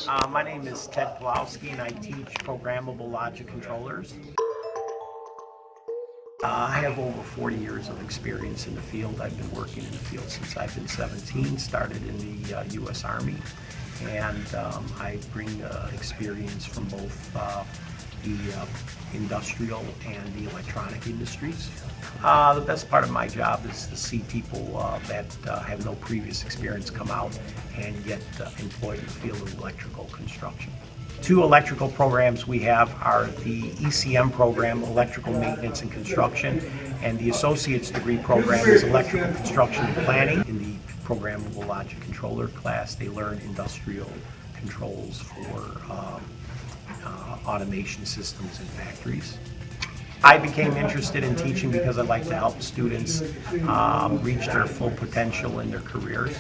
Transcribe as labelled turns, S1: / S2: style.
S1: My name is Ted Polowsky, and I teach programmable logic controllers. I have over 40 years of experience in the field. I've been working in the field since I've been 17, started in the U.S. Army, and I bring experience from both the industrial and the electronic industries. The best part of my job is to see people that have no previous experience come out and get employed in the field of electrical construction. Two electrical programs we have are the ECM program, Electrical Maintenance and Construction, and the Associate's Degree program is Electrical Construction and Planning. In the Programmable Logic Controller class, they learn industrial controls for automation systems in factories. I became interested in teaching because I like to help students reach their full potential in their careers.